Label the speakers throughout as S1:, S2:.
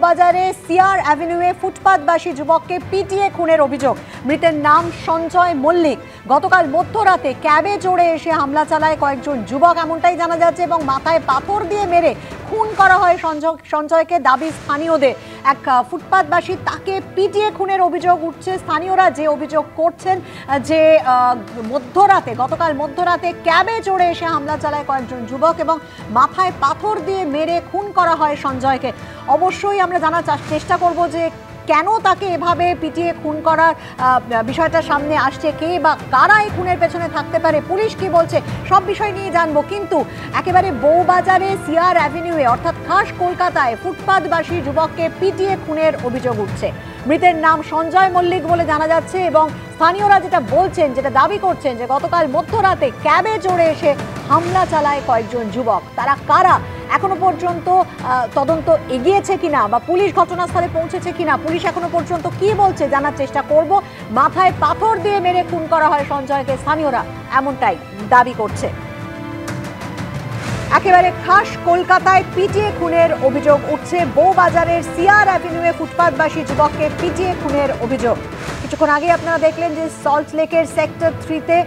S1: বউবাজারে CR অ্যাভিনিউয়ে ফুটপাতবাসী যুবককে পিটিয়ে খুনের অভিযোগ। মৃতের নাম সঞ্জয় মল্লিক। গতকাল মধ্যরাতে ক্যাবে চড়ে এসে হামলা চালায় কয়েকজন যুবক, এমনটাই জানা যাচ্ছে, এবং মাথায় পাথর দিয়ে মেরে খুন করা হয় সঞ্জয়কে। দাবি স্থানীয়দের, এক ফুটপাতবাসী তাকে পিটিয়ে খুনের অভিযোগ উঠছে। স্থানীয়রা যে অভিযোগ করছেন যে গতকাল মধ্যরাতে ক্যাবে চড়ে এসে হামলা চালায় কয়েকজন যুবক এবং মাথায় পাথর দিয়ে মেরে খুন করা হয় সঞ্জয়কে। অবশ্যই আমরা জানার চেষ্টা করব যে কেন তাকে এভাবে পিটিয়ে খুন করার বিষয়টা সামনে আসছে, কে বা কারা এই খুনের পেছনে থাকতে পারে, পুলিশ কি বলছে, সব বিষয় নিয়ে জানবো। কিন্তু একেবারে বউবাজারে সিআর অ্যাভিনিউয়ে অর্থাৎ খাস কলকাতায় ফুটপাতবাসী যুবককে পিটিয়ে খুনের অভিযোগ উঠছে। মৃতের নাম সঞ্জয় মল্লিক বলে জানা যাচ্ছে এবং স্থানীয়রা যেটা বলছেন, যেটা দাবি করছেন, যে গতকাল মধ্যরাতে ক্যাবে চড়ে এসে হামলা চালায় কয়েকজন যুবক। তারা কারা, এখনো পর্যন্ত তদন্ত এগিয়েছে কিনা বা পুলিশ ঘটনাস্থলে পৌঁছেছে কিনা, পুলিশ এখনো পর্যন্ত কি বলছে জানার চেষ্টা করব। মাথায় পাথর দিয়ে মেরে খুন করা হয় সঞ্জয়কে, স্থানীয়রা এমনটাই দাবি করছে। একেবারে খাস কলকাতায় পিটিয়ে খুনের অভিযোগ উঠছে। বউবাজারের সিআর অ্যাভিনিউয়ে ফুটপাতবাসী যুবককে পিটিয়ে খুনের অভিযোগ। কিছুক্ষণ আগে আপনারা দেখলেন যে সল্ট লেকের সেক্টর 3-তে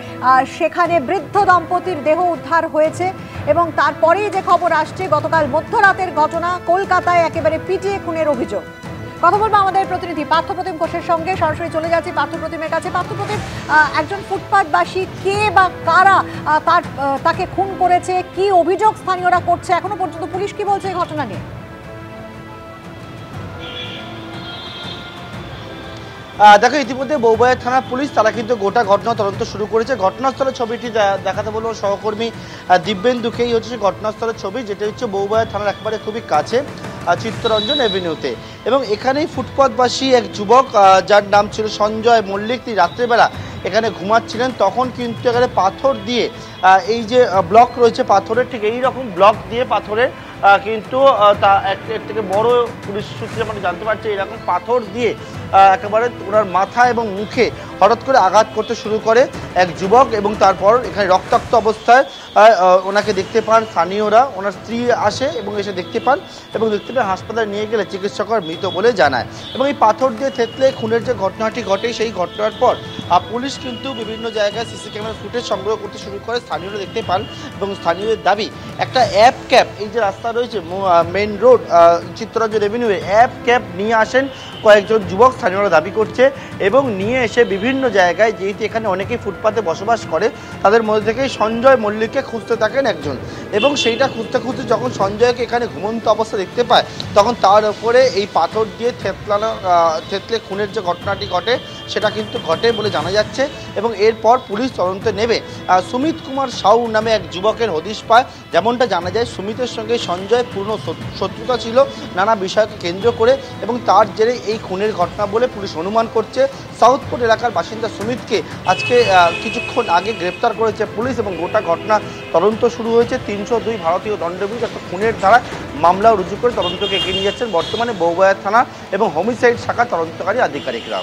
S1: সেখানে বৃদ্ধ দম্পতির দেহ উদ্ধার হয়েছে এবং তারপরেই যে খবর আসছে গতকাল মধ্যরাতের ঘটনা, কলকাতায় একেবারে পিটিয়ে খুনের অভিযোগ। কথা বলবো আমাদের প্রতিনিধি পার্থপ্রতিম ঘোষের সঙ্গে, সরাসরি চলে যাচ্ছি পার্থপ্রতিমের কাছে। পার্থপ্রতিম, একজন ফুটপাতবাসী কে বা কারা তাকে খুন করেছে, কি অভিযোগ স্থানীয়রা করছে, এখনো পর্যন্ত পুলিশ কি বলছে এই ঘটনা নিয়ে?
S2: দেখো, ইতিমধ্যে বউবাজার থানা পুলিশ তারা কিন্তু গোটা ঘটনা তদন্ত শুরু করেছে। ঘটনাস্থলের ছবিটি দেখাতে বলবো সহকর্মী দিব্যেন্দুকেই। হচ্ছে ঘটনাস্থলের ছবি, যেটা হচ্ছে বউবাজার থানার একেবারে খুবই কাছে চিত্তরঞ্জন এভিনিউতে। এবং এখানেই ফুটপাতবাসী এক যুবক, যার নাম ছিল সঞ্জয় মল্লিক, তিনি রাত্রেবেলা এখানে ঘুমাচ্ছিলেন। তখন কিন্তু এখানে পাথর দিয়ে, এই যে ব্লক রয়েছে পাথরের, ঠিক এই রকম ব্লক দিয়ে পাথরের কিন্তু তা এর থেকে বড় পুলিশ সূত্রে মানে জানতে পারছে, এরকম পাথর দিয়ে একেবারে ওনার মাথা এবং মুখে হঠাৎ করে আঘাত করতে শুরু করে এক যুবক। এবং তারপর এখানে রক্তাক্ত অবস্থায় ওনাকে দেখতে পান স্থানীয়রা, ওনার স্ত্রী আসে এবং এসে দেখতে পান এবং দেখতে পেয়ে হাসপাতালে নিয়ে গেলে চিকিৎসকরা মৃত বলে জানায়। এবং এই পাথর দিয়ে থেতলে খুনের যে ঘটনাটি ঘটে, সেই ঘটনার পর পুলিশ কিন্তু বিভিন্ন জায়গায় সিসি ক্যামেরা ফুটেজ সংগ্রহ করতে শুরু করে, স্থানীয়রা দেখতে পান। এবং স্থানীয়দের দাবি, একটা অ্যাপ ক্যাব, এই যে রাস্তা রয়েছে মেন রোড চিত্তরঞ্জন এভিনিউয়ে, অ্যাপ ক্যাব নিয়ে আসেন কয়েকজন যুবক, স্থানীয়রা দাবি করছে। এবং নিয়ে এসে বিভিন্ন জায়গায়, যেহেতু এখানে অনেকেই ফুটপাতে বসবাস করে, তাদের মধ্যে থেকেই সঞ্জয় মল্লিককে খুঁজতে থাকেন একজন। এবং সেইটা খুঁজতে খুঁজতে যখন সঞ্জয়কে এখানে ঘুমন্ত অবস্থা দেখতে পায়, তখন তার উপরে এই পাথর দিয়ে থেতলে খুনের যে ঘটনাটি ঘটে, সেটা কিন্তু ঘটে বলে জানা যাচ্ছে। এবং এরপর পুলিশ তদন্তে নেবে। সুমিত কুমার সাউ নামে এক যুবকের হদিশ পায়। যেমনটা জানা যায়, সুমিতের সঙ্গে সঞ্জয় পূর্ণ শত্রুতা ছিল নানা বিষয়কে কেন্দ্র করে, এবং তার জেরে এই খুনের ঘটনা বলে পুলিশ অনুমান করছে। সাউথপোর্ট এলাকার বাসিন্দা সুমিতকে আজকে কিছুক্ষণ আগে গ্রেপ্তার করেছে পুলিশ এবং গোটা ঘটনা তদন্ত শুরু হয়েছে। 302 ভারতীয় দণ্ডবিধি একটা খুনের ধারা মামলাও রুজু করে তদন্তকে এগিয়ে নিয়ে যাচ্ছেন বর্তমানে বউবাজার থানা এবং হোমিসাইড শাখার তদন্তকারী আধিকারিকরা।